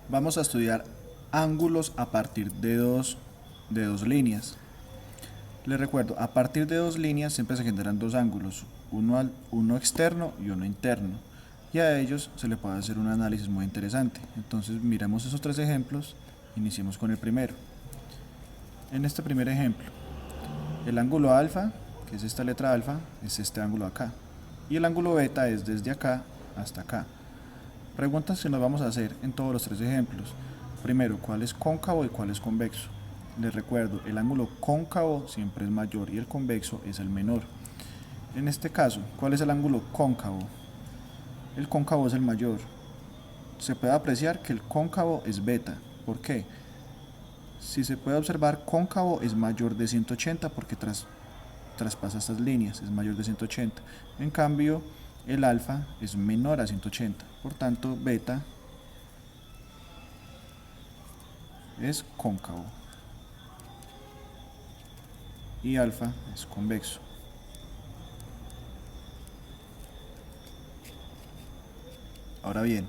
Vamos a estudiar ángulos a partir de dos líneas. Les recuerdo, a partir de dos líneas siempre se generan dos ángulos, uno externo y uno interno. Y a ellos se le puede hacer un análisis muy interesante. Entonces miremos esos tres ejemplos, iniciemos con el primero. En este primer ejemplo, el ángulo alfa, que es esta letra alfa, es este ángulo acá. Y el ángulo beta es desde acá hasta acá. Preguntas que nos vamos a hacer en todos los tres ejemplos. Primero, ¿cuál es cóncavo y cuál es convexo? Les recuerdo, el ángulo cóncavo siempre es mayor y el convexo es el menor. En este caso, ¿cuál es el ángulo cóncavo? El cóncavo es el mayor. Se puede apreciar que el cóncavo es beta. ¿Por qué? Si se puede observar, cóncavo es mayor de 180 porque traspasa estas líneas, es mayor de 180. En cambio, el alfa es menor a 180. Por tanto, beta es cóncavo y alfa es convexo. Ahora bien,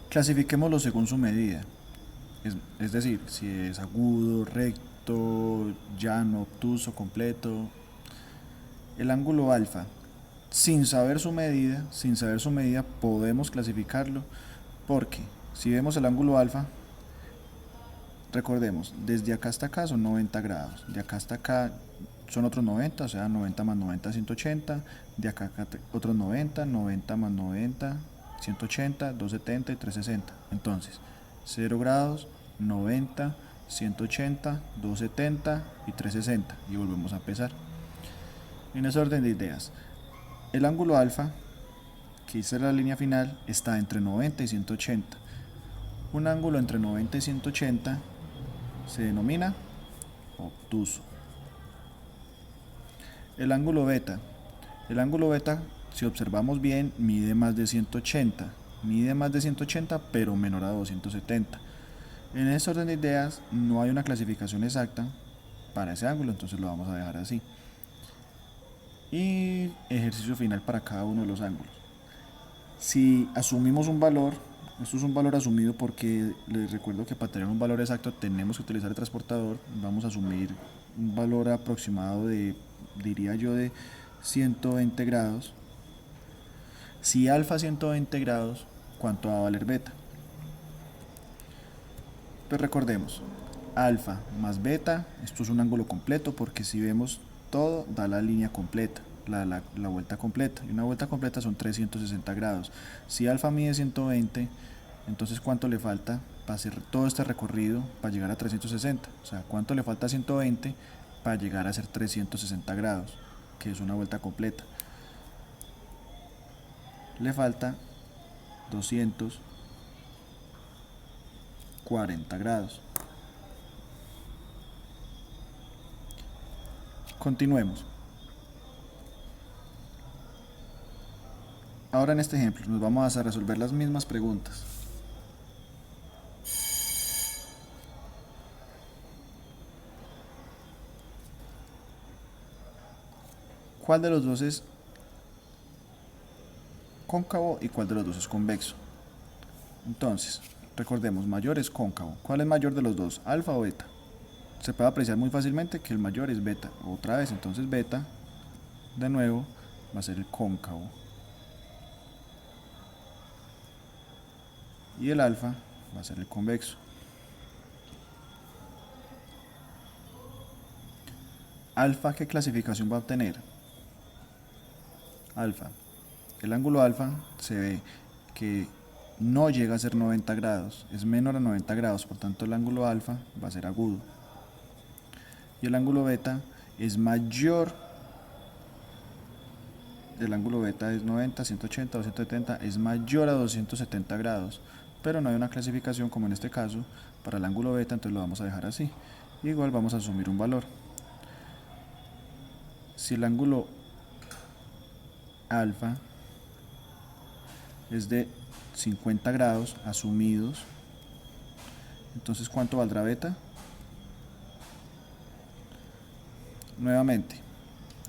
clasifiquémoslo según su medida. Es decir, si es agudo, recto, llano, obtuso, completo. El ángulo alfa, sin saber su medida podemos clasificarlo porque si vemos el ángulo alfa, recordemos, desde acá hasta acá son 90 grados, de acá hasta acá son otros 90, o sea, 90 más 90, 180, de acá otros 90, 90 más 90, 180, 270 y 360. Entonces, 0 grados, 90, 180, 270 y 360. Y volvemos a empezar. En ese orden de ideas, el ángulo alfa, que es la línea final, está entre 90 y 180. Un ángulo entre 90 y 180 se denomina obtuso. El ángulo beta. El ángulo beta, si observamos bien, mide más de 180. Mide más de 180, pero menor a 270. En este orden de ideas, no hay una clasificación exacta para ese ángulo, entonces lo vamos a dejar así. Y ejercicio final para cada uno de los ángulos. Si asumimos un valor, esto es un valor asumido porque les recuerdo que para tener un valor exacto tenemos que utilizar el transportador. Vamos a asumir un valor aproximado de, diría yo, de 120 grados. Si alfa 120 grados, ¿cuánto va a valer beta? Pues recordemos, alfa más beta, esto es un ángulo completo porque si vemos todo da la línea completa, la vuelta completa. Y una vuelta completa son 360 grados. Si alfa mide 120, entonces ¿cuánto le falta para hacer todo este recorrido para llegar a 360? O sea, ¿cuánto le falta a 120 para llegar a ser 360 grados? Que es una vuelta completa. Le falta 240 grados. Continuemos. Ahora en este ejemplo nos vamos a resolver las mismas preguntas. ¿Cuál de los dos es cóncavo y cuál de los dos es convexo? Entonces, recordemos, mayor es cóncavo. ¿Cuál es mayor de los dos, alfa o beta? Se puede apreciar muy fácilmente que el mayor es beta. Otra vez, entonces beta, de nuevo, va a ser el cóncavo. Y el alfa va a ser el convexo. Alfa, ¿qué clasificación va a obtener? Alfa. El ángulo alfa se ve que no llega a ser 90 grados, es menor a 90 grados, por tanto el ángulo alfa va a ser agudo. Y el ángulo beta es mayor, el ángulo beta es 90, 180, 270, es mayor a 270 grados, pero no hay una clasificación como en este caso para el ángulo beta, entonces lo vamos a dejar así. Igual vamos a asumir un valor. Si el ángulo alfa es de 50 grados asumidos, entonces ¿cuánto valdrá beta? Nuevamente,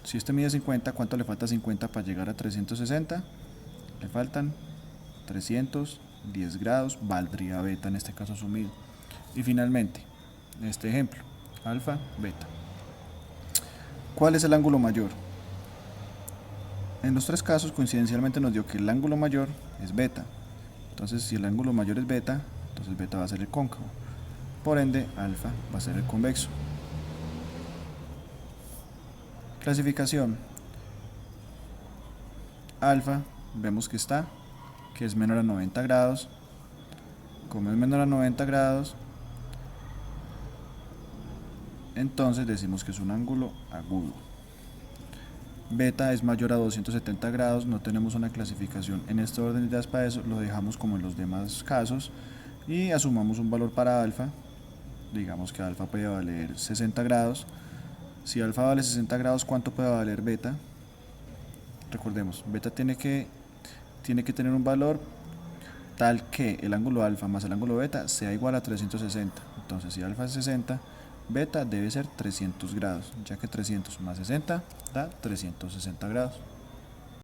si este mide 50, ¿cuánto le falta 50 para llegar a 360? Le faltan 300 10 grados, valdría beta en este caso asumido. Y finalmente, este ejemplo, alfa, beta. ¿Cuál es el ángulo mayor? En los tres casos coincidencialmente nos dio que el ángulo mayor es beta. Entonces si el ángulo mayor es beta, entonces beta va a ser el cóncavo. Por ende, alfa va a ser el convexo. Clasificación. Alfa, vemos que es menor a 90 grados. Como es menor a 90 grados, entonces decimos que es un ángulo agudo. Beta es mayor a 270 grados, no tenemos una clasificación en este orden de ideas para eso, lo dejamos como en los demás casos y asumamos un valor para alfa. Digamos que alfa puede valer 60 grados. Si alfa vale 60 grados, ¿cuánto puede valer beta? Recordemos, beta tiene que tener un valor tal que el ángulo alfa más el ángulo beta sea igual a 360. Entonces si alfa es 60, beta debe ser 300 grados, ya que 300 más 60 da 360 grados.